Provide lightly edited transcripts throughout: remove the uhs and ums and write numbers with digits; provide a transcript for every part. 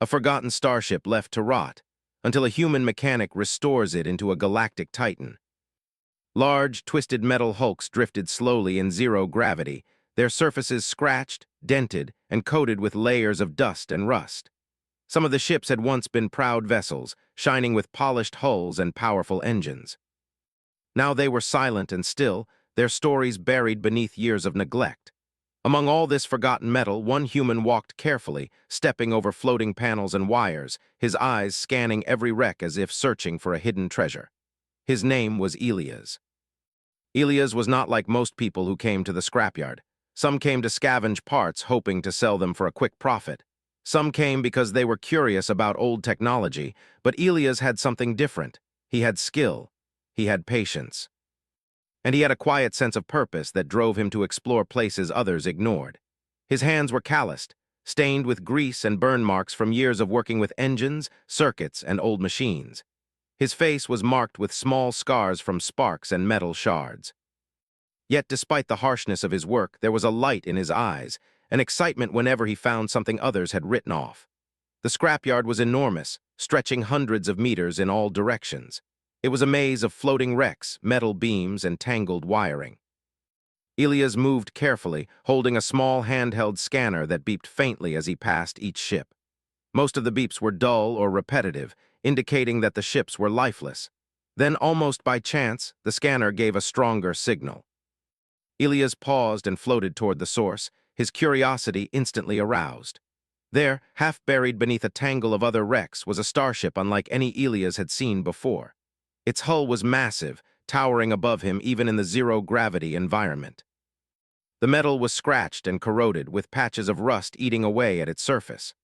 a forgotten starship left to rot, until a human mechanic restores it into a galactic titan. Large, twisted metal hulks drifted slowly in zero gravity, their surfaces scratched, dented, and coated with layers of dust and rust. Some of the ships had once been proud vessels, shining with polished hulls and powerful engines. Now they were silent and still, their stories buried beneath years of neglect. Among all this forgotten metal, one human walked carefully, stepping over floating panels and wires, his eyes scanning every wreck as if searching for a hidden treasure. His name was Elias. Elias was not like most people who came to the scrapyard. Some came to scavenge parts, hoping to sell them for a quick profit. Some came because they were curious about old technology, but Elias had something different. He had skill. He had patience. And he had a quiet sense of purpose that drove him to explore places others ignored. His hands were calloused, stained with grease and burn marks from years of working with engines, circuits, and old machines. His face was marked with small scars from sparks and metal shards. Yet despite the harshness of his work, there was a light in his eyes, an excitement whenever he found something others had written off. The scrapyard was enormous, stretching hundreds of meters in all directions. It was a maze of floating wrecks, metal beams, and tangled wiring. Elias moved carefully, holding a small handheld scanner that beeped faintly as he passed each ship. Most of the beeps were dull or repetitive, indicating that the ships were lifeless. Then, almost by chance, the scanner gave a stronger signal. Elias paused and floated toward the source, his curiosity instantly aroused. There, half buried beneath a tangle of other wrecks, was a starship unlike any Elias had seen before. Its hull was massive, towering above him even in the zero-gravity environment. The metal was scratched and corroded, with patches of rust eating away at its surface.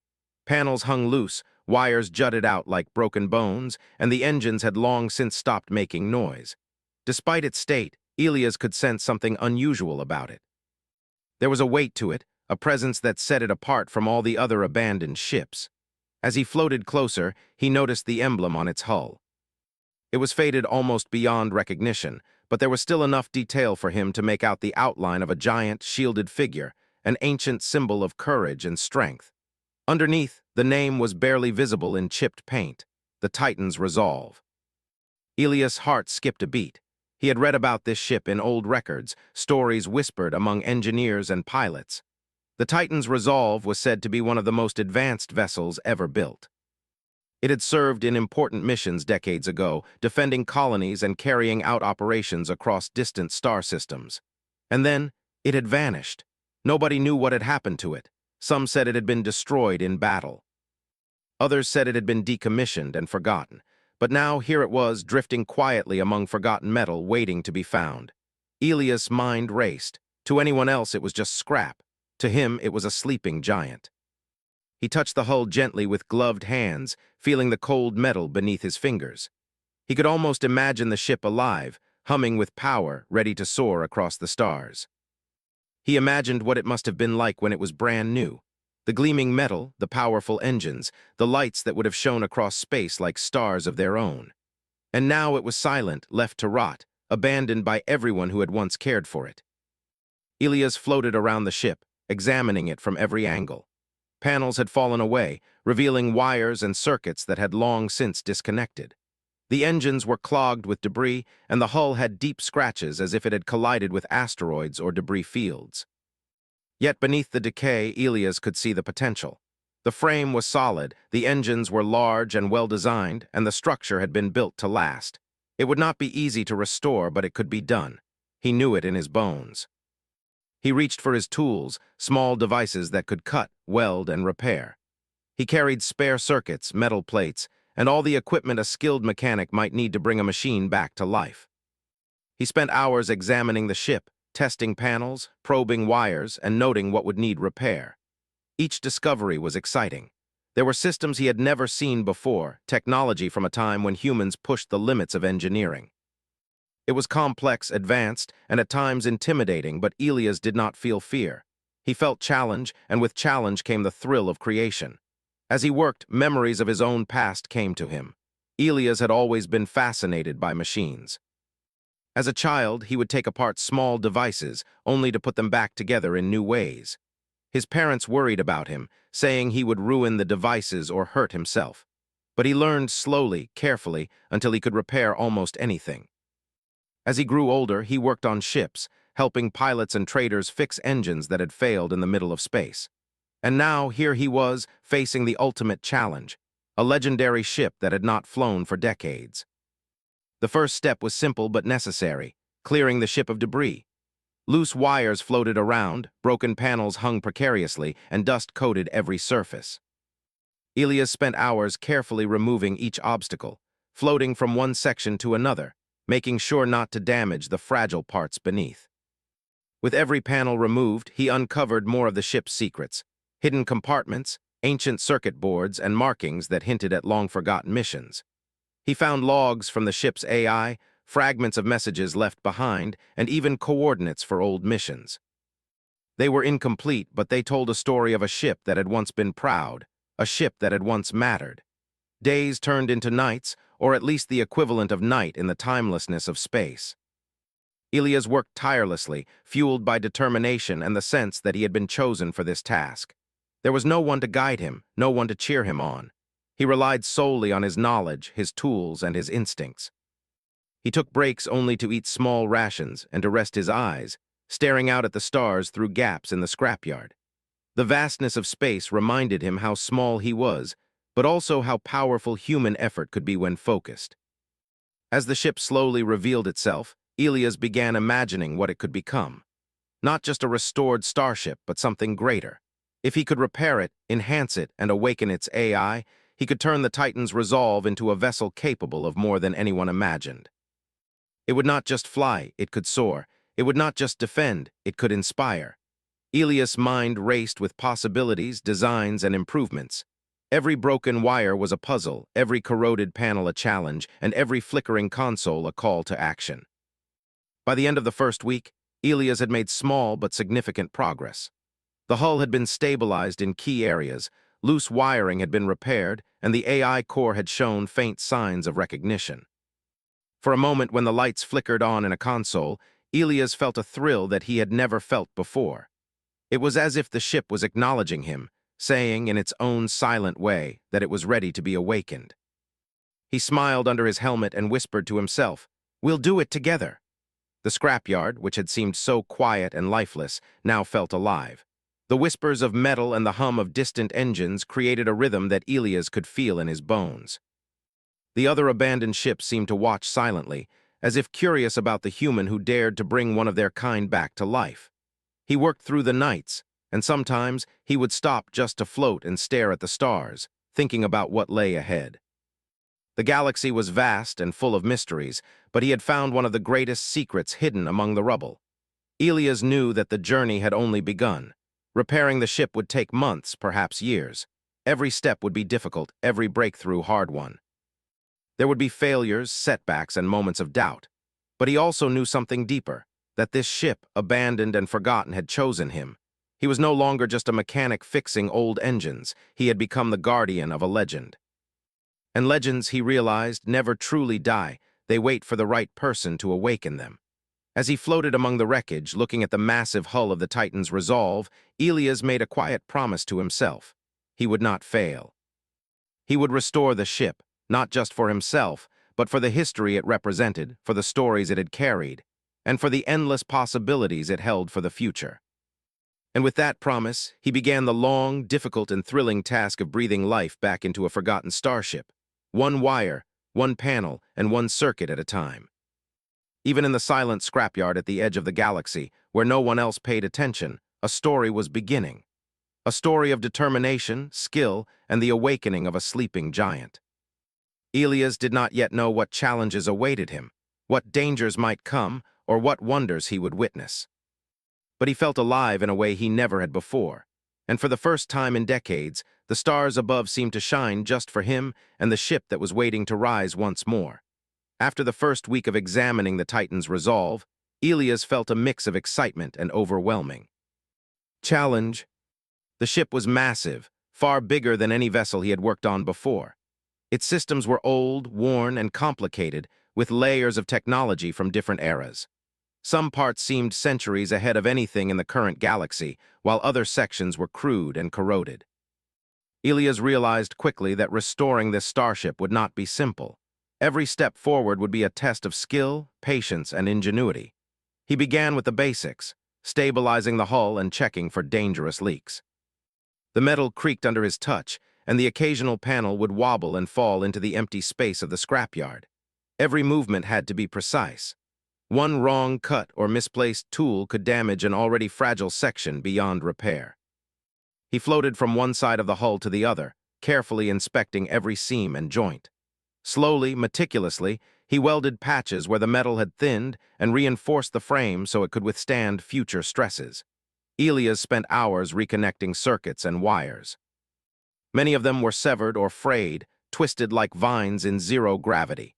Panels hung loose, wires jutted out like broken bones, and the engines had long since stopped making noise. Despite its state, Elias could sense something unusual about it. There was a weight to it, a presence that set it apart from all the other abandoned ships. As he floated closer, he noticed the emblem on its hull. It was faded almost beyond recognition, but there was still enough detail for him to make out the outline of a giant, shielded figure, an ancient symbol of courage and strength. Underneath, the name was barely visible in chipped paint, the Titan's Resolve. Elias' heart skipped a beat. He had read about this ship in old records, stories whispered among engineers and pilots. The Titan's Resolve was said to be one of the most advanced vessels ever built. It had served in important missions decades ago, defending colonies and carrying out operations across distant star systems. And then, it had vanished. Nobody knew what had happened to it. Some said it had been destroyed in battle. Others said it had been decommissioned and forgotten. But now here it was, drifting quietly among forgotten metal, waiting to be found. Elias' mind raced. To anyone else, it was just scrap. To him, it was a sleeping giant. He touched the hull gently with gloved hands, feeling the cold metal beneath his fingers. He could almost imagine the ship alive, humming with power, ready to soar across the stars. He imagined what it must have been like when it was brand new. The gleaming metal, the powerful engines, the lights that would have shone across space like stars of their own. And now it was silent, left to rot, abandoned by everyone who had once cared for it. Elias floated around the ship, examining it from every angle. Panels had fallen away, revealing wires and circuits that had long since disconnected. The engines were clogged with debris, and the hull had deep scratches as if it had collided with asteroids or debris fields. Yet beneath the decay, Elias could see the potential. The frame was solid, the engines were large and well-designed, and the structure had been built to last. It would not be easy to restore, but it could be done. He knew it in his bones. He reached for his tools, small devices that could cut, weld, and repair. He carried spare circuits, metal plates, and all the equipment a skilled mechanic might need to bring a machine back to life. He spent hours examining the ship, testing panels, probing wires, and noting what would need repair. Each discovery was exciting. There were systems he had never seen before, technology from a time when humans pushed the limits of engineering. It was complex, advanced, and at times intimidating, but Elias did not feel fear. He felt challenge, and with challenge came the thrill of creation. As he worked, memories of his own past came to him. Elias had always been fascinated by machines. As a child, he would take apart small devices, only to put them back together in new ways. His parents worried about him, saying he would ruin the devices or hurt himself. But he learned slowly, carefully, until he could repair almost anything. As he grew older, he worked on ships, helping pilots and traders fix engines that had failed in the middle of space. And now, here he was, facing the ultimate challenge, a legendary ship that had not flown for decades. The first step was simple but necessary, clearing the ship of debris. Loose wires floated around, broken panels hung precariously, and dust coated every surface. Elias spent hours carefully removing each obstacle, floating from one section to another, making sure not to damage the fragile parts beneath. With every panel removed, he uncovered more of the ship's secrets, hidden compartments, ancient circuit boards, and markings that hinted at long-forgotten missions. He found logs from the ship's AI, fragments of messages left behind, and even coordinates for old missions. They were incomplete, but they told a story of a ship that had once been proud, a ship that had once mattered. Days turned into nights, or at least the equivalent of night in the timelessness of space. Elias worked tirelessly, fueled by determination and the sense that he had been chosen for this task. There was no one to guide him, no one to cheer him on. He relied solely on his knowledge, his tools, and his instincts. He took breaks only to eat small rations and to rest his eyes, staring out at the stars through gaps in the scrapyard. The vastness of space reminded him how small he was, but also how powerful human effort could be when focused. As the ship slowly revealed itself, Elias began imagining what it could become. Not just a restored starship, but something greater. If he could repair it, enhance it, and awaken its AI, he could turn the Titan's resolve into a vessel capable of more than anyone imagined. It would not just fly, it could soar. It would not just defend, it could inspire. Elias' mind raced with possibilities, designs, and improvements. Every broken wire was a puzzle, every corroded panel a challenge, and every flickering console a call to action. By the end of the first week, Elias had made small but significant progress. The hull had been stabilized in key areas, loose wiring had been repaired, and the AI core had shown faint signs of recognition. For a moment, when the lights flickered on in a console, Elias felt a thrill that he had never felt before. It was as if the ship was acknowledging him, saying in its own silent way that it was ready to be awakened. He smiled under his helmet and whispered to himself, "We'll do it together." The scrapyard, which had seemed so quiet and lifeless, now felt alive. The whispers of metal and the hum of distant engines created a rhythm that Elias could feel in his bones. The other abandoned ships seemed to watch silently, as if curious about the human who dared to bring one of their kind back to life. He worked through the nights, and sometimes he would stop just to float and stare at the stars, thinking about what lay ahead. The galaxy was vast and full of mysteries, but he had found one of the greatest secrets hidden among the rubble. Elias knew that the journey had only begun. Repairing the ship would take months, perhaps years. Every step would be difficult, every breakthrough hard-won. There would be failures, setbacks, and moments of doubt. But he also knew something deeper, that this ship, abandoned and forgotten, had chosen him. He was no longer just a mechanic fixing old engines. He had become the guardian of a legend. And legends, he realized, never truly die. They wait for the right person to awaken them. As he floated among the wreckage, looking at the massive hull of the Titan's resolve, Elias made a quiet promise to himself. He would not fail. He would restore the ship, not just for himself, but for the history it represented, for the stories it had carried, and for the endless possibilities it held for the future. And with that promise, he began the long, difficult, and thrilling task of breathing life back into a forgotten starship. One wire, one panel, and one circuit at a time. Even in the silent scrapyard at the edge of the galaxy, where no one else paid attention, a story was beginning. A story of determination, skill, and the awakening of a sleeping giant. Elias did not yet know what challenges awaited him, what dangers might come, or what wonders he would witness. But he felt alive in a way he never had before, and for the first time in decades, the stars above seemed to shine just for him and the ship that was waiting to rise once more. After the first week of examining the Titan's resolve, Elias felt a mix of excitement and overwhelming. Challenge. The ship was massive, far bigger than any vessel he had worked on before. Its systems were old, worn, and complicated, with layers of technology from different eras. Some parts seemed centuries ahead of anything in the current galaxy, while other sections were crude and corroded. Elias realized quickly that restoring this starship would not be simple. Every step forward would be a test of skill, patience, and ingenuity. He began with the basics, stabilizing the hull and checking for dangerous leaks. The metal creaked under his touch, and the occasional panel would wobble and fall into the empty space of the scrapyard. Every movement had to be precise. One wrong cut or misplaced tool could damage an already fragile section beyond repair. He floated from one side of the hull to the other, carefully inspecting every seam and joint. Slowly, meticulously, he welded patches where the metal had thinned and reinforced the frame so it could withstand future stresses. Elias spent hours reconnecting circuits and wires. Many of them were severed or frayed, twisted like vines in zero gravity.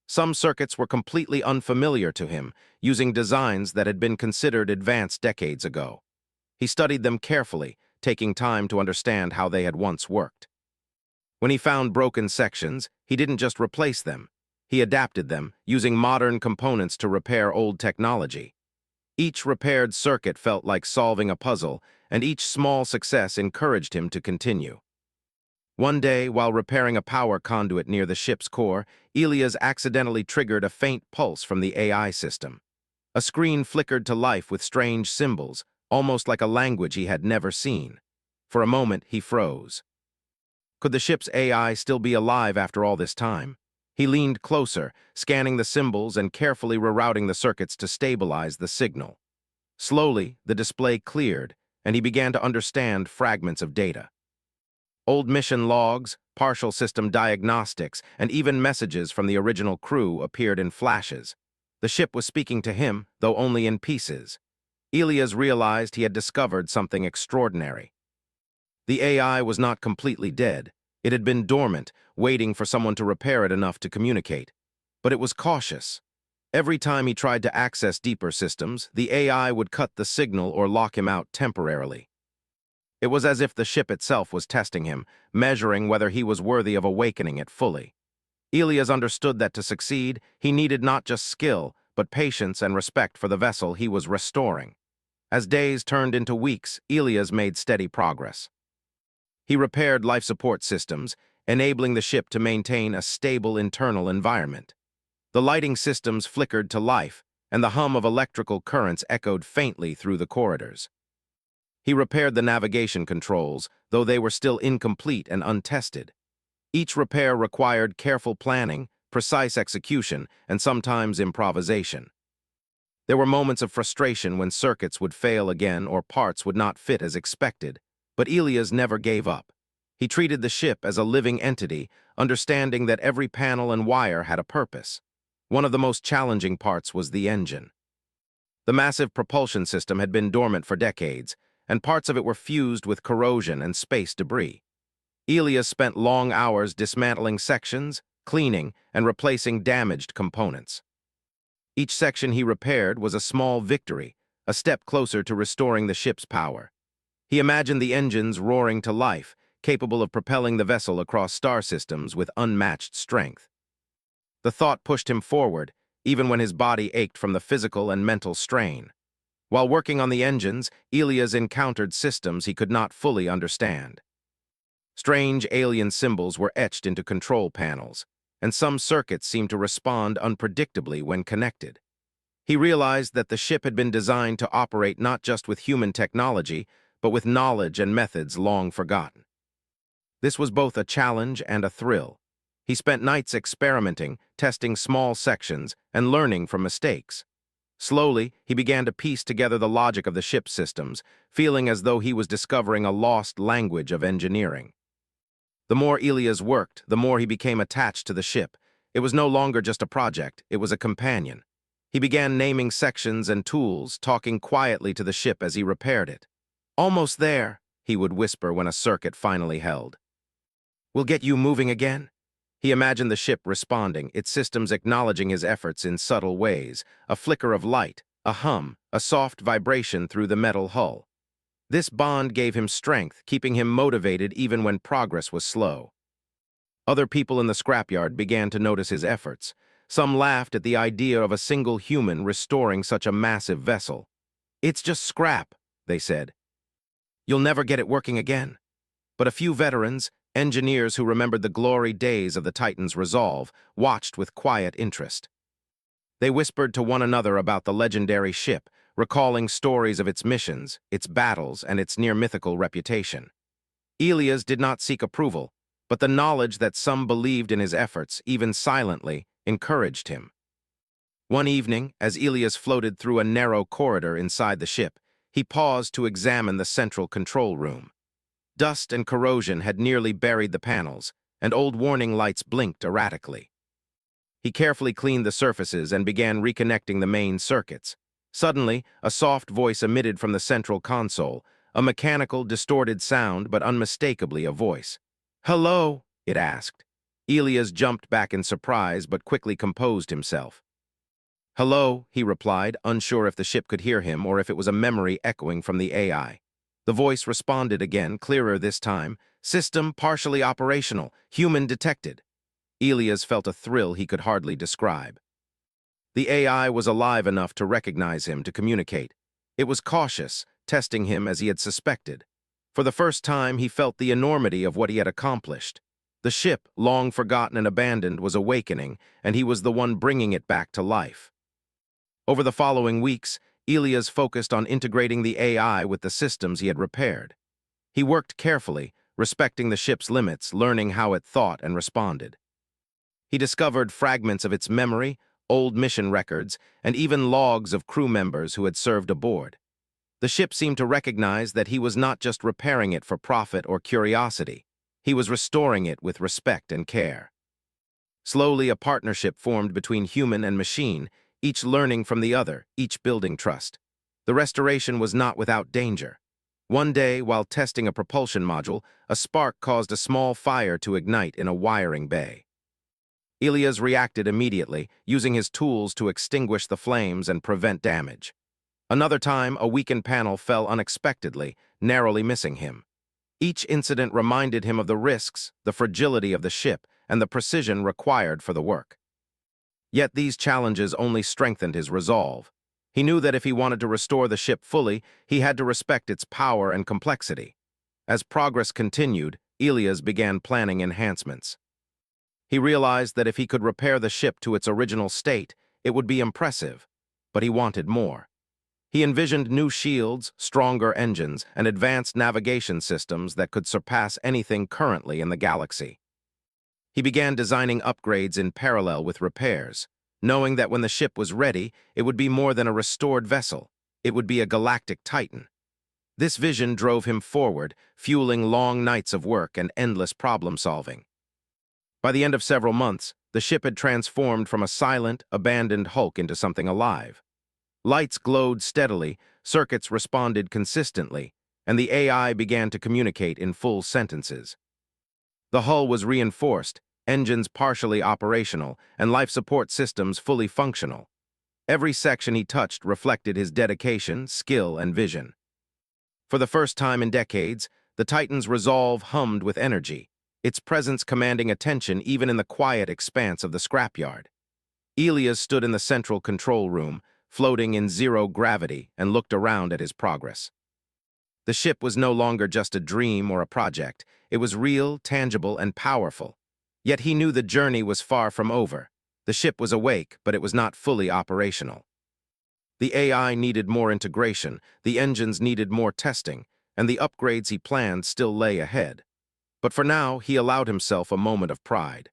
Some circuits were completely unfamiliar to him, using designs that had been considered advanced decades ago. He studied them carefully, taking time to understand how they had once worked. When he found broken sections, he didn't just replace them. He adapted them, using modern components to repair old technology. Each repaired circuit felt like solving a puzzle, and each small success encouraged him to continue. One day, while repairing a power conduit near the ship's core, Elias accidentally triggered a faint pulse from the AI system. A screen flickered to life with strange symbols, almost like a language he had never seen. For a moment, he froze. Could the ship's AI still be alive after all this time? He leaned closer, scanning the symbols and carefully rerouting the circuits to stabilize the signal. Slowly, the display cleared, and he began to understand fragments of data. Old mission logs, partial system diagnostics, and even messages from the original crew appeared in flashes. The ship was speaking to him, though only in pieces. Elias realized he had discovered something extraordinary. The AI was not completely dead. It had been dormant, waiting for someone to repair it enough to communicate. But it was cautious. Every time he tried to access deeper systems, the AI would cut the signal or lock him out temporarily. It was as if the ship itself was testing him, measuring whether he was worthy of awakening it fully. Elias understood that to succeed, he needed not just skill, but patience and respect for the vessel he was restoring. As days turned into weeks, Elias made steady progress. He repaired life support systems, enabling the ship to maintain a stable internal environment. The lighting systems flickered to life, and the hum of electrical currents echoed faintly through the corridors. He repaired the navigation controls, though they were still incomplete and untested. Each repair required careful planning, precise execution, and sometimes improvisation. There were moments of frustration when circuits would fail again or parts would not fit as expected, but Elias never gave up. He treated the ship as a living entity, understanding that every panel and wire had a purpose. One of the most challenging parts was the engine. The massive propulsion system had been dormant for decades, and parts of it were fused with corrosion and space debris. Elias spent long hours dismantling sections, cleaning, and replacing damaged components. Each section he repaired was a small victory, a step closer to restoring the ship's power. He imagined the engines roaring to life, capable of propelling the vessel across star systems with unmatched strength. The thought pushed him forward, even when his body ached from the physical and mental strain. While working on the engines, Elias encountered systems he could not fully understand. Strange alien symbols were etched into control panels, and some circuits seemed to respond unpredictably when connected. He realized that the ship had been designed to operate not just with human technology, but with knowledge and methods long forgotten. This was both a challenge and a thrill. He spent nights experimenting, testing small sections, and learning from mistakes. Slowly, he began to piece together the logic of the ship's systems, feeling as though he was discovering a lost language of engineering. The more Elias worked, the more he became attached to the ship. It was no longer just a project, it was a companion. He began naming sections and tools, talking quietly to the ship as he repaired it. "Almost there," he would whisper when a circuit finally held. "We'll get you moving again." He imagined the ship responding, its systems acknowledging his efforts in subtle ways, a flicker of light, a hum, a soft vibration through the metal hull. This bond gave him strength, keeping him motivated even when progress was slow. Other people in the scrapyard began to notice his efforts. Some laughed at the idea of a single human restoring such a massive vessel. "It's just scrap," they said. "You'll never get it working again." But a few veterans, engineers who remembered the glory days of the Titan's resolve, watched with quiet interest. They whispered to one another about the legendary ship, recalling stories of its missions, its battles, and its near-mythical reputation. Elias did not seek approval, but the knowledge that some believed in his efforts, even silently, encouraged him. One evening, as Elias floated through a narrow corridor inside the ship, he paused to examine the central control room. Dust and corrosion had nearly buried the panels, and old warning lights blinked erratically. He carefully cleaned the surfaces and began reconnecting the main circuits. Suddenly, a soft voice emitted from the central console, a mechanical, distorted sound, but unmistakably a voice. "Hello?" it asked. Elias jumped back in surprise, but quickly composed himself. "Hello," he replied, unsure if the ship could hear him or if it was a memory echoing from the AI. The voice responded again, clearer this time. "System partially operational, human detected." Elias felt a thrill he could hardly describe. The AI was alive enough to recognize him, to communicate. It was cautious, testing him as he had suspected. For the first time, he felt the enormity of what he had accomplished. The ship, long forgotten and abandoned, was awakening, and he was the one bringing it back to life. Over the following weeks, Elias focused on integrating the AI with the systems he had repaired. He worked carefully, respecting the ship's limits, learning how it thought and responded. He discovered fragments of its memory, old mission records, and even logs of crew members who had served aboard. The ship seemed to recognize that he was not just repairing it for profit or curiosity. He was restoring it with respect and care. Slowly, a partnership formed between human and machine, each learning from the other, each building trust. The restoration was not without danger. One day, while testing a propulsion module, a spark caused a small fire to ignite in a wiring bay. Elias reacted immediately, using his tools to extinguish the flames and prevent damage. Another time, a weakened panel fell unexpectedly, narrowly missing him. Each incident reminded him of the risks, the fragility of the ship, and the precision required for the work. Yet these challenges only strengthened his resolve. He knew that if he wanted to restore the ship fully, he had to respect its power and complexity. As progress continued, Elias began planning enhancements. He realized that if he could repair the ship to its original state, it would be impressive, but he wanted more. He envisioned new shields, stronger engines, and advanced navigation systems that could surpass anything currently in the galaxy. He began designing upgrades in parallel with repairs, knowing that when the ship was ready, it would be more than a restored vessel. It would be a galactic titan. This vision drove him forward, fueling long nights of work and endless problem-solving. By the end of several months, the ship had transformed from a silent, abandoned hulk into something alive. Lights glowed steadily, circuits responded consistently, and the AI began to communicate in full sentences. The hull was reinforced, engines partially operational, and life support systems fully functional. Every section he touched reflected his dedication, skill, and vision. For the first time in decades, the Titan's resolve hummed with energy, its presence commanding attention even in the quiet expanse of the scrapyard. Elias stood in the central control room, floating in zero gravity, and looked around at his progress. The ship was no longer just a dream or a project. It was real, tangible, and powerful. Yet he knew the journey was far from over. The ship was awake, but it was not fully operational. The AI needed more integration, the engines needed more testing, and the upgrades he planned still lay ahead. But for now, he allowed himself a moment of pride.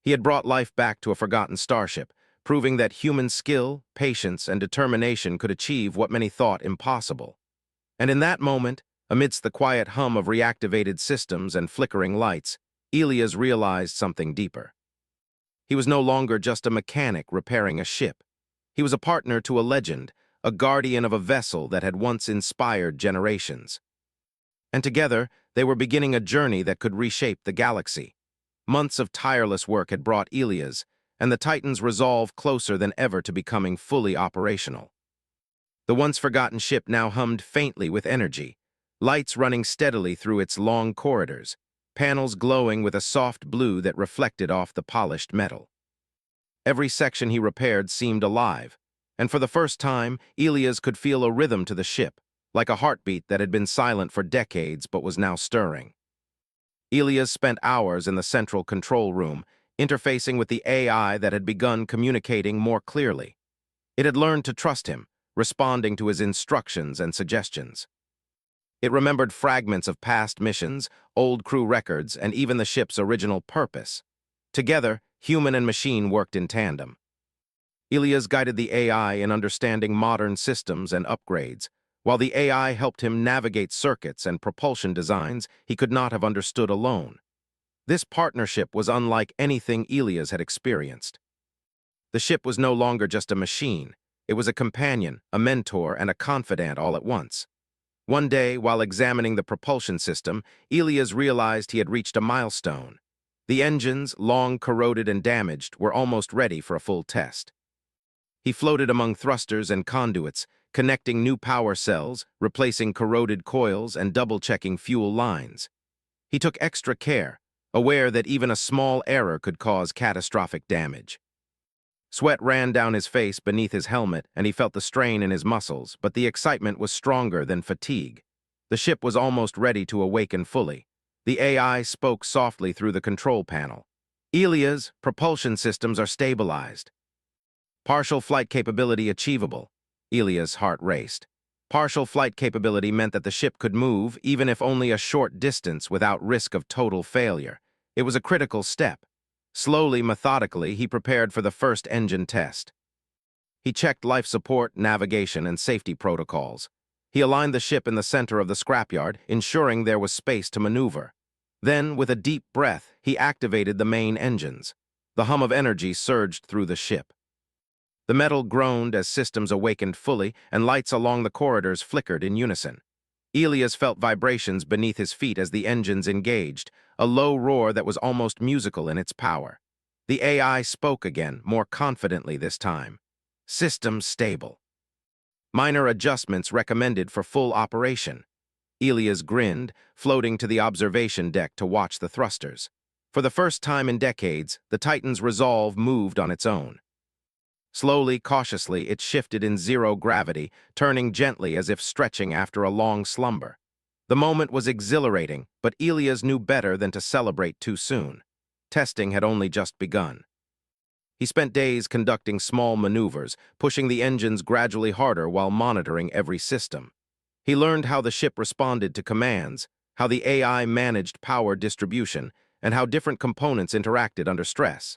He had brought life back to a forgotten starship, proving that human skill, patience, and determination could achieve what many thought impossible. And in that moment, amidst the quiet hum of reactivated systems and flickering lights, Elias realized something deeper. He was no longer just a mechanic repairing a ship. He was a partner to a legend, a guardian of a vessel that had once inspired generations. And together, they were beginning a journey that could reshape the galaxy. Months of tireless work had brought Elias, and the Titan's resolve closer than ever to becoming fully operational. The once-forgotten ship now hummed faintly with energy, lights running steadily through its long corridors, panels glowing with a soft blue that reflected off the polished metal. Every section he repaired seemed alive, and for the first time, Elias could feel a rhythm to the ship, like a heartbeat that had been silent for decades but was now stirring. Elias spent hours in the central control room, interfacing with the AI that had begun communicating more clearly. It had learned to trust him, responding to his instructions and suggestions. It remembered fragments of past missions, old crew records, and even the ship's original purpose. Together, human and machine worked in tandem. Elias guided the AI in understanding modern systems and upgrades, while the AI helped him navigate circuits and propulsion designs he could not have understood alone. This partnership was unlike anything Elias had experienced. The ship was no longer just a machine. It was a companion, a mentor, and a confidant all at once. One day, while examining the propulsion system, Elias realized he had reached a milestone. The engines, long corroded and damaged, were almost ready for a full test. He floated among thrusters and conduits, connecting new power cells, replacing corroded coils, and double-checking fuel lines. He took extra care, aware that even a small error could cause catastrophic damage. Sweat ran down his face beneath his helmet, and he felt the strain in his muscles, but the excitement was stronger than fatigue. The ship was almost ready to awaken fully. The AI spoke softly through the control panel. "Elias, propulsion systems are stabilized. Partial flight capability achievable." Elias' heart raced. Partial flight capability meant that the ship could move, even if only a short distance, without risk of total failure. It was a critical step. Slowly, methodically, he prepared for the first engine test. He checked life support, navigation, and safety protocols. He aligned the ship in the center of the scrapyard, ensuring there was space to maneuver. Then, with a deep breath, he activated the main engines. The hum of energy surged through the ship. The metal groaned as systems awakened fully, and lights along the corridors flickered in unison. Elias felt vibrations beneath his feet as the engines engaged, a low roar that was almost musical in its power. The AI spoke again, more confidently this time. "Systems stable. Minor adjustments recommended for full operation." Elias grinned, floating to the observation deck to watch the thrusters. For the first time in decades, the Titan's resolve moved on its own. Slowly, cautiously, it shifted in zero gravity, turning gently as if stretching after a long slumber. The moment was exhilarating, but Elias knew better than to celebrate too soon. Testing had only just begun. He spent days conducting small maneuvers, pushing the engines gradually harder while monitoring every system. He learned how the ship responded to commands, how the AI managed power distribution, and how different components interacted under stress.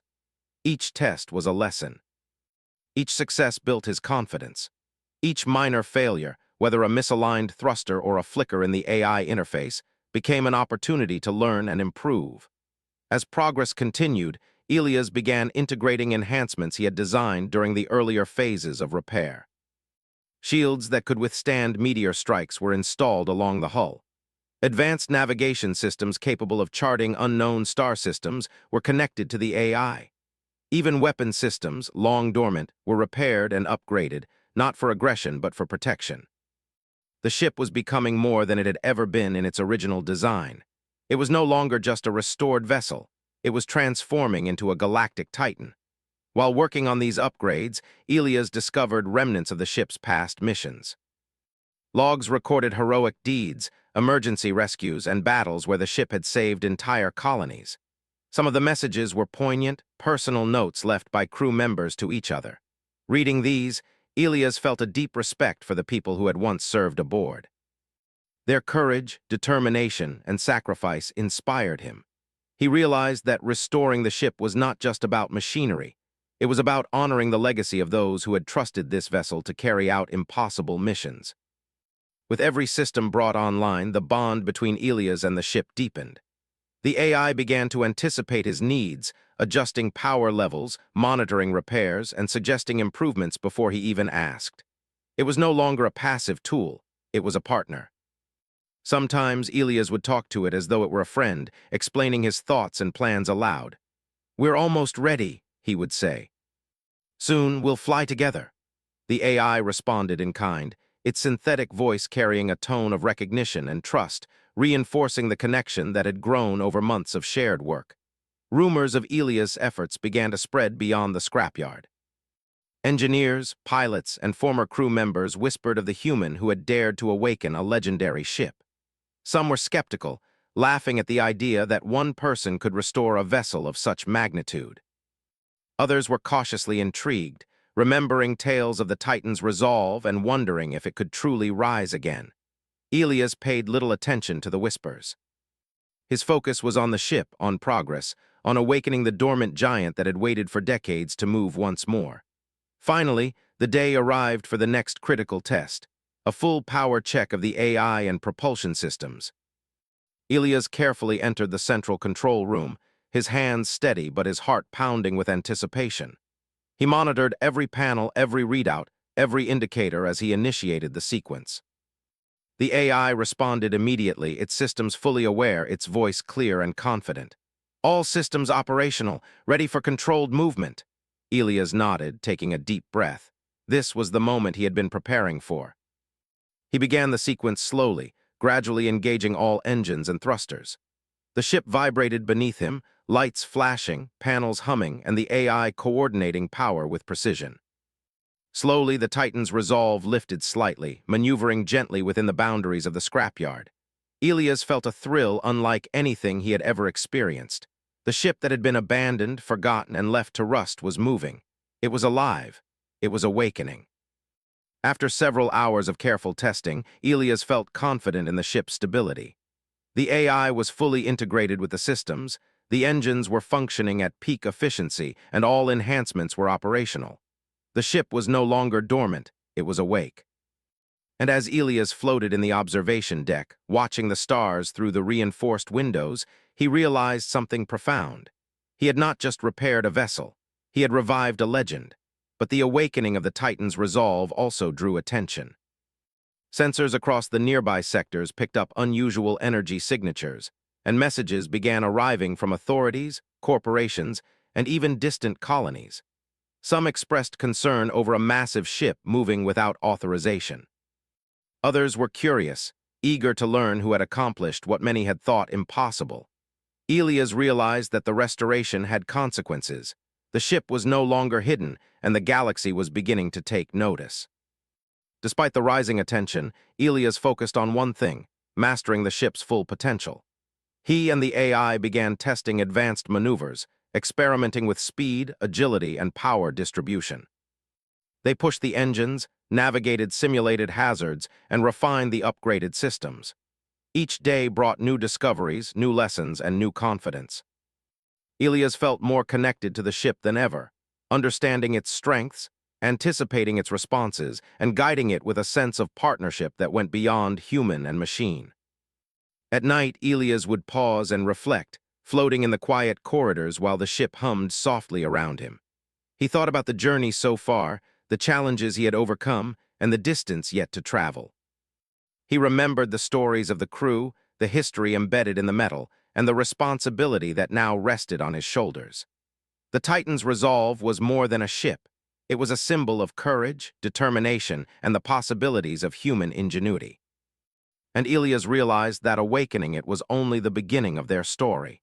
Each test was a lesson. Each success built his confidence. Each minor failure, whether a misaligned thruster or a flicker in the AI interface, became an opportunity to learn and improve. As progress continued, Elias began integrating enhancements he had designed during the earlier phases of repair. Shields that could withstand meteor strikes were installed along the hull. Advanced navigation systems capable of charting unknown star systems were connected to the AI. Even weapon systems, long dormant, were repaired and upgraded, not for aggression but for protection. The ship was becoming more than it had ever been in its original design. It was no longer just a restored vessel. It was transforming into a galactic titan. While working on these upgrades, Elias discovered remnants of the ship's past missions. Logs recorded heroic deeds, emergency rescues, and battles where the ship had saved entire colonies. Some of the messages were poignant, personal notes left by crew members to each other. Reading these, Elias felt a deep respect for the people who had once served aboard. Their courage, determination, and sacrifice inspired him. He realized that restoring the ship was not just about machinery. It was about honoring the legacy of those who had trusted this vessel to carry out impossible missions. With every system brought online, the bond between Elias and the ship deepened. The AI began to anticipate his needs, adjusting power levels, monitoring repairs, and suggesting improvements before he even asked. It was no longer a passive tool, it was a partner. Sometimes Elias would talk to it as though it were a friend, explaining his thoughts and plans aloud. "We're almost ready," he would say. "Soon we'll fly together." The AI responded in kind, its synthetic voice carrying a tone of recognition and trust, reinforcing the connection that had grown over months of shared work. Rumors of Elias' efforts began to spread beyond the scrapyard. Engineers, pilots, and former crew members whispered of the human who had dared to awaken a legendary ship. Some were skeptical, laughing at the idea that one person could restore a vessel of such magnitude. Others were cautiously intrigued, remembering tales of the Titan's resolve and wondering if it could truly rise again. Elias paid little attention to the whispers. His focus was on the ship, on progress, on awakening the dormant giant that had waited for decades to move once more. Finally, the day arrived for the next critical test, a full power check of the AI and propulsion systems. Elias carefully entered the central control room, his hands steady but his heart pounding with anticipation. He monitored every panel, every readout, every indicator as he initiated the sequence. The AI responded immediately, its systems fully aware, its voice clear and confident. All systems operational, ready for controlled movement. Elias nodded, taking a deep breath. This was the moment he had been preparing for. He began the sequence slowly, gradually engaging all engines and thrusters. The ship vibrated beneath him, lights flashing, panels humming, and the AI coordinating power with precision. Slowly, the Titan's resolve lifted slightly, maneuvering gently within the boundaries of the scrapyard. Elias felt a thrill unlike anything he had ever experienced. The ship that had been abandoned, forgotten, and left to rust was moving. It was alive. It was awakening. After several hours of careful testing, Elias felt confident in the ship's stability. The AI was fully integrated with the systems, the engines were functioning at peak efficiency, and all enhancements were operational. The ship was no longer dormant, it was awake. And as Elias floated in the observation deck, watching the stars through the reinforced windows, he realized something profound. He had not just repaired a vessel, he had revived a legend. But the awakening of the Titan's resolve also drew attention. Sensors across the nearby sectors picked up unusual energy signatures, and messages began arriving from authorities, corporations, and even distant colonies. Some expressed concern over a massive ship moving without authorization. Others were curious, eager to learn who had accomplished what many had thought impossible. Elias realized that the restoration had consequences. The ship was no longer hidden, and the galaxy was beginning to take notice. Despite the rising attention, Elias focused on one thing: mastering the ship's full potential. He and the AI began testing advanced maneuvers, experimenting with speed, agility, and power distribution. They pushed the engines, navigated simulated hazards, and refined the upgraded systems. Each day brought new discoveries, new lessons, and new confidence. Elias felt more connected to the ship than ever, understanding its strengths, anticipating its responses, and guiding it with a sense of partnership that went beyond human and machine. At night, Elias would pause and reflect, floating in the quiet corridors while the ship hummed softly around him. He thought about the journey so far, the challenges he had overcome, and the distance yet to travel. He remembered the stories of the crew, the history embedded in the metal, and the responsibility that now rested on his shoulders. The Titan's resolve was more than a ship. It was a symbol of courage, determination, and the possibilities of human ingenuity. And Elias realized that awakening it was only the beginning of their story.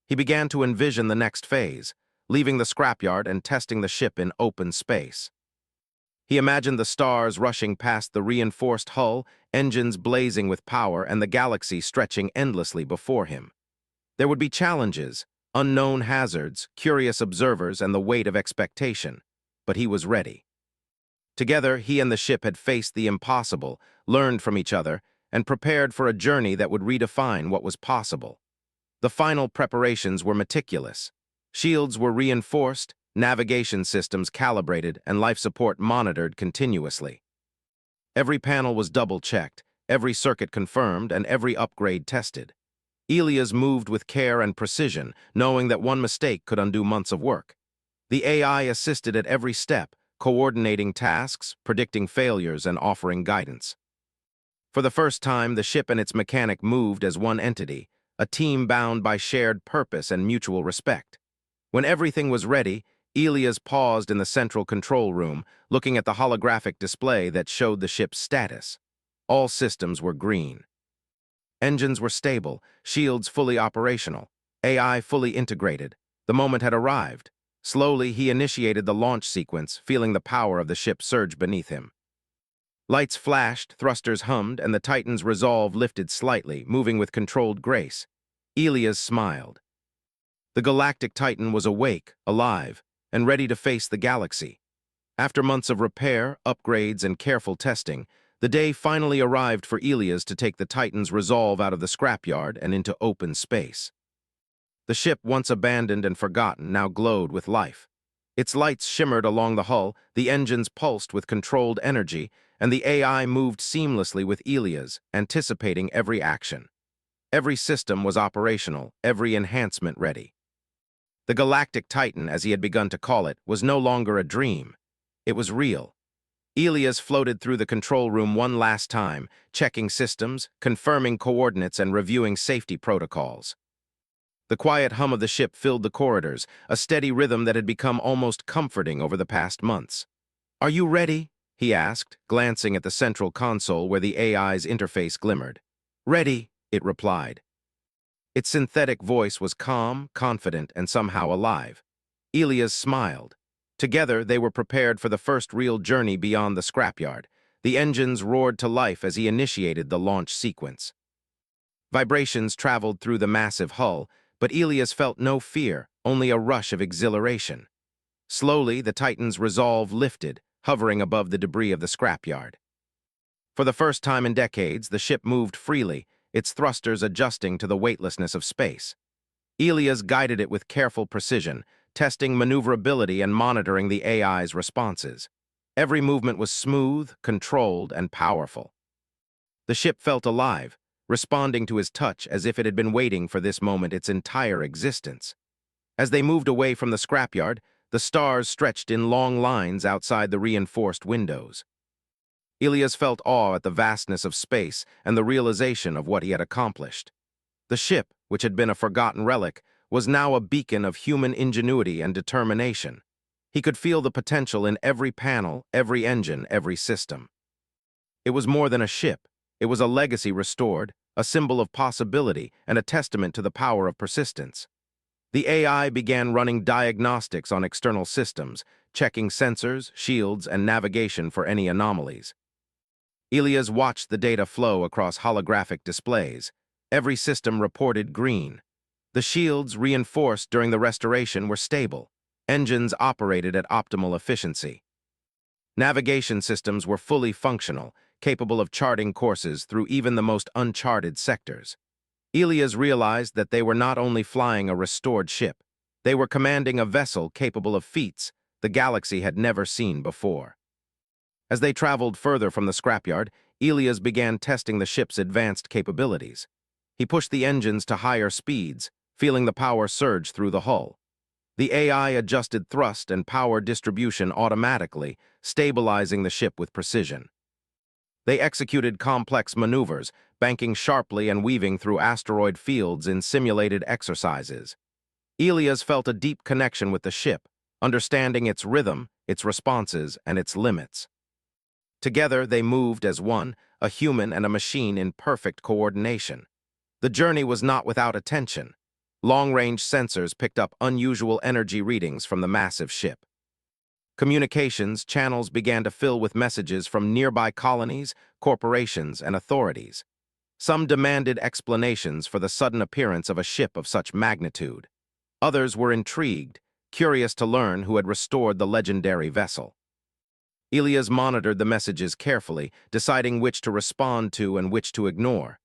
He began to envision the next phase, leaving the scrapyard and testing the ship in open space. He imagined the stars rushing past the reinforced hull, engines blazing with power, and the galaxy stretching endlessly before him. There would be challenges, unknown hazards, curious observers, and the weight of expectation, but he was ready. Together, he and the ship had faced the impossible, learned from each other, and prepared for a journey that would redefine what was possible. The final preparations were meticulous. Shields were reinforced, navigation systems calibrated, and life support monitored continuously. Every panel was double-checked, every circuit confirmed, and every upgrade tested. Elias moved with care and precision, knowing that one mistake could undo months of work. The AI assisted at every step, coordinating tasks, predicting failures, and offering guidance. For the first time, the ship and its mechanic moved as one entity, a team bound by shared purpose and mutual respect. When everything was ready, Elias paused in the central control room, looking at the holographic display that showed the ship's status. All systems were green. Engines were stable, shields fully operational, AI fully integrated. The moment had arrived. Slowly, he initiated the launch sequence, feeling the power of the ship surge beneath him. Lights flashed, thrusters hummed, and the Titan's resolve lifted slightly, moving with controlled grace. Elias smiled. The Galactic Titan was awake, alive, and ready to face the galaxy. After months of repair, upgrades, and careful testing, the day finally arrived for Elias to take the Titan's resolve out of the scrapyard and into open space. The ship, once abandoned and forgotten, now glowed with life. Its lights shimmered along the hull, the engines pulsed with controlled energy, and the AI moved seamlessly with Elias, anticipating every action. Every system was operational, every enhancement ready. The Galactic Titan, as he had begun to call it, was no longer a dream. It was real. Elias floated through the control room one last time, checking systems, confirming coordinates, and reviewing safety protocols. The quiet hum of the ship filled the corridors, a steady rhythm that had become almost comforting over the past months. "Are you ready?" he asked, glancing at the central console where the AI's interface glimmered. "Ready," it replied. Its synthetic voice was calm, confident, and somehow alive. Elias smiled. Together, they were prepared for the first real journey beyond the scrapyard. The engines roared to life as he initiated the launch sequence. Vibrations traveled through the massive hull, but Elias felt no fear, only a rush of exhilaration. Slowly, the Titan's resolve lifted, hovering above the debris of the scrapyard. For the first time in decades, the ship moved freely, its thrusters adjusting to the weightlessness of space. Elias guided it with careful precision, testing maneuverability and monitoring the AI's responses. Every movement was smooth, controlled, and powerful. The ship felt alive, responding to his touch as if it had been waiting for this moment its entire existence. As they moved away from the scrapyard, the stars stretched in long lines outside the reinforced windows. Elias felt awe at the vastness of space and the realization of what he had accomplished. The ship, which had been a forgotten relic, was now a beacon of human ingenuity and determination. He could feel the potential in every panel, every engine, every system. It was more than a ship. It was a legacy restored, a symbol of possibility, and a testament to the power of persistence. The AI began running diagnostics on external systems, checking sensors, shields, and navigation for any anomalies. Elias watched the data flow across holographic displays. Every system reported green. The shields, reinforced during the restoration, were stable. Engines operated at optimal efficiency. Navigation systems were fully functional, capable of charting courses through even the most uncharted sectors. Elias realized that they were not only flying a restored ship, they were commanding a vessel capable of feats the galaxy had never seen before. As they traveled further from the scrapyard, Elias began testing the ship's advanced capabilities. He pushed the engines to higher speeds, feeling the power surge through the hull. The AI adjusted thrust and power distribution automatically, stabilizing the ship with precision. They executed complex maneuvers, banking sharply and weaving through asteroid fields in simulated exercises. Elias felt a deep connection with the ship, understanding its rhythm, its responses, and its limits. Together, they moved as one, a human and a machine in perfect coordination. The journey was not without attention. Long-range sensors picked up unusual energy readings from the massive ship. Communications channels began to fill with messages from nearby colonies, corporations, and authorities. Some demanded explanations for the sudden appearance of a ship of such magnitude. Others were intrigued, curious to learn who had restored the legendary vessel. Elias monitored the messages carefully, deciding which to respond to and which to ignore.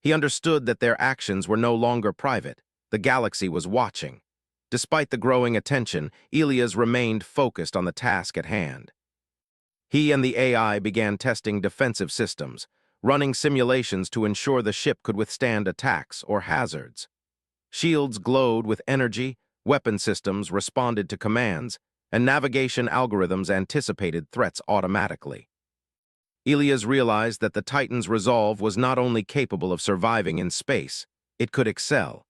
He understood that their actions were no longer private. The galaxy was watching. Despite the growing attention, Elias remained focused on the task at hand. He and the AI began testing defensive systems, running simulations to ensure the ship could withstand attacks or hazards. Shields glowed with energy, weapon systems responded to commands, and navigation algorithms anticipated threats automatically. Elias realized that the Titan's resolve was not only capable of surviving in space, it could excel.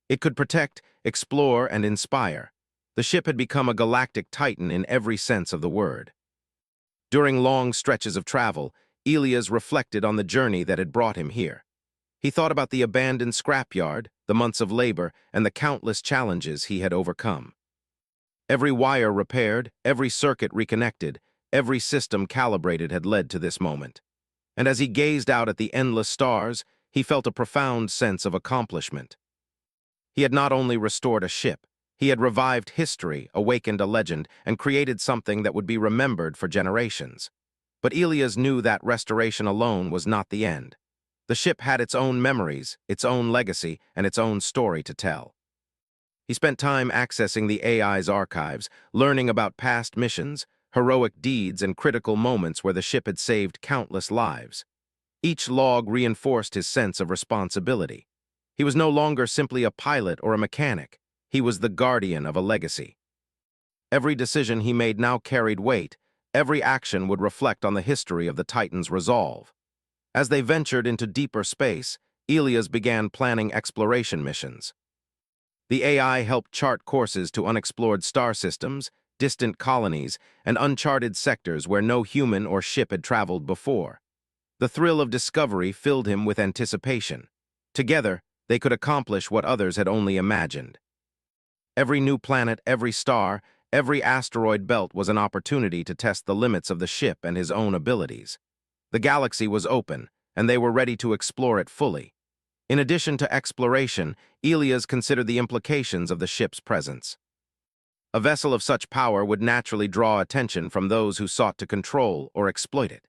It could protect, explore, and inspire. The ship had become a galactic titan in every sense of the word. During long stretches of travel, Elias reflected on the journey that had brought him here. He thought about the abandoned scrapyard, the months of labor, and the countless challenges he had overcome. Every wire repaired, every circuit reconnected, every system calibrated had led to this moment. And as he gazed out at the endless stars, he felt a profound sense of accomplishment. He had not only restored a ship, he had revived history, awakened a legend, and created something that would be remembered for generations. But Elias knew that restoration alone was not the end. The ship had its own memories, its own legacy, and its own story to tell. He spent time accessing the AI's archives, learning about past missions, heroic deeds, and critical moments where the ship had saved countless lives. Each log reinforced his sense of responsibility. He was no longer simply a pilot or a mechanic. He was the guardian of a legacy. Every decision he made now carried weight. Every action would reflect on the history of the Titan's resolve. As they ventured into deeper space, Elias began planning exploration missions. The AI helped chart courses to unexplored star systems, distant colonies, and uncharted sectors where no human or ship had traveled before. The thrill of discovery filled him with anticipation. Together, they could accomplish what others had only imagined. Every new planet, every star, every asteroid belt was an opportunity to test the limits of the ship and his own abilities. The galaxy was open, and they were ready to explore it fully. In addition to exploration, Elias considered the implications of the ship's presence. A vessel of such power would naturally draw attention from those who sought to control or exploit it.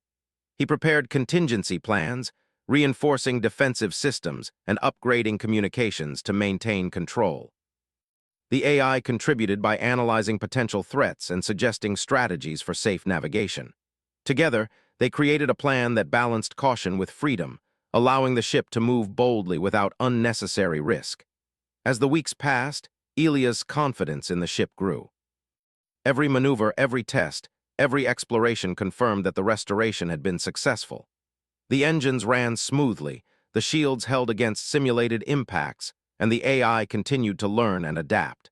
He prepared contingency plans, reinforcing defensive systems and upgrading communications to maintain control. The AI contributed by analyzing potential threats and suggesting strategies for safe navigation. Together, they created a plan that balanced caution with freedom, allowing the ship to move boldly without unnecessary risk. As the weeks passed, Elias' confidence in the ship grew. Every maneuver, every test, every exploration confirmed that the restoration had been successful. The engines ran smoothly, the shields held against simulated impacts, and the AI continued to learn and adapt.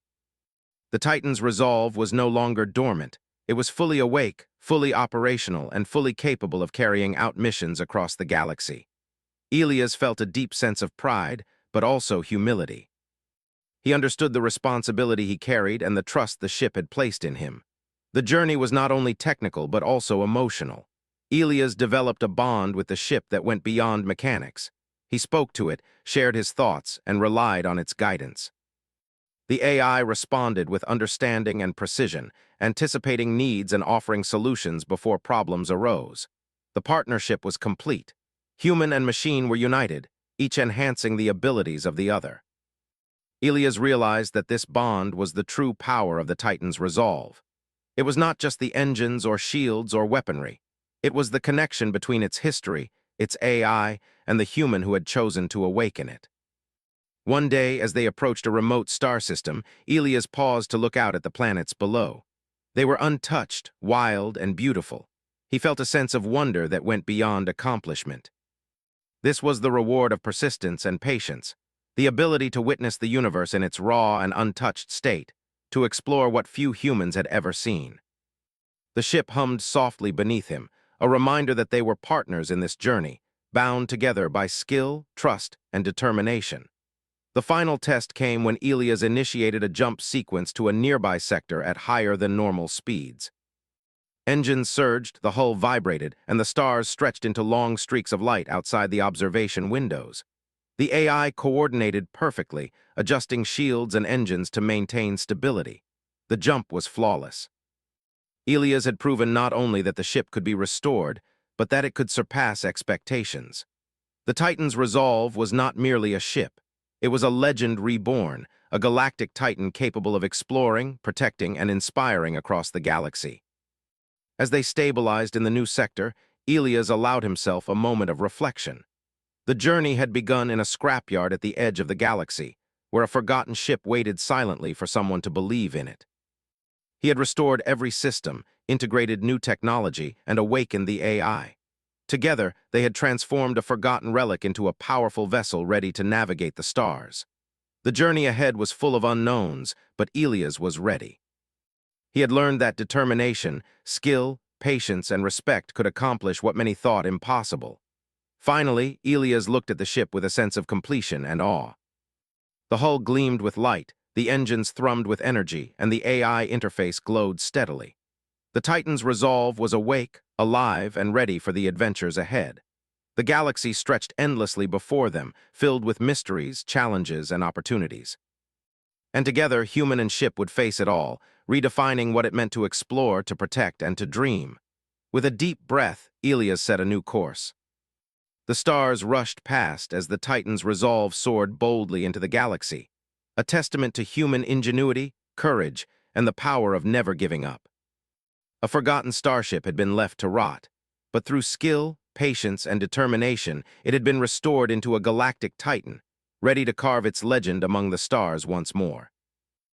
The Titan's resolve was no longer dormant. It was fully awake, fully operational, and fully capable of carrying out missions across the galaxy. Elias felt a deep sense of pride, but also humility. He understood the responsibility he carried and the trust the ship had placed in him. The journey was not only technical, but also emotional. Elias developed a bond with the ship that went beyond mechanics. He spoke to it, shared his thoughts, and relied on its guidance. The AI responded with understanding and precision, anticipating needs and offering solutions before problems arose. The partnership was complete. Human and machine were united, each enhancing the abilities of the other. Elias realized that this bond was the true power of the Titan's resolve. It was not just the engines or shields or weaponry. It was the connection between its history, its AI, and the human who had chosen to awaken it. One day, as they approached a remote star system, Elias paused to look out at the planets below. They were untouched, wild, and beautiful. He felt a sense of wonder that went beyond accomplishment. This was the reward of persistence and patience, the ability to witness the universe in its raw and untouched state, to explore what few humans had ever seen. The ship hummed softly beneath him, a reminder that they were partners in this journey, bound together by skill, trust, and determination. The final test came when Elias initiated a jump sequence to a nearby sector at higher than normal speeds. Engines surged, the hull vibrated, and the stars stretched into long streaks of light outside the observation windows. The AI coordinated perfectly, adjusting shields and engines to maintain stability. The jump was flawless. Elias had proven not only that the ship could be restored, but that it could surpass expectations. The Titan's resolve was not merely a ship. It was a legend reborn, a galactic titan capable of exploring, protecting, and inspiring across the galaxy. As they stabilized in the new sector, Elias allowed himself a moment of reflection. The journey had begun in a scrapyard at the edge of the galaxy, where a forgotten ship waited silently for someone to believe in it. He had restored every system, integrated new technology, and awakened the AI. Together, they had transformed a forgotten relic into a powerful vessel ready to navigate the stars. The journey ahead was full of unknowns, but Elias was ready. He had learned that determination, skill, patience, and respect could accomplish what many thought impossible. Finally, Elias looked at the ship with a sense of completion and awe. The hull gleamed with light, the engines thrummed with energy, and the AI interface glowed steadily. The Titan's resolve was awake, alive, and ready for the adventures ahead. The galaxy stretched endlessly before them, filled with mysteries, challenges, and opportunities. And together, human and ship would face it all, redefining what it meant to explore, to protect, and to dream. With a deep breath, Elias set a new course. The stars rushed past as the Titan's resolve soared boldly into the galaxy, a testament to human ingenuity, courage, and the power of never giving up. A forgotten starship had been left to rot, but through skill, patience, and determination, it had been restored into a galactic titan, ready to carve its legend among the stars once more.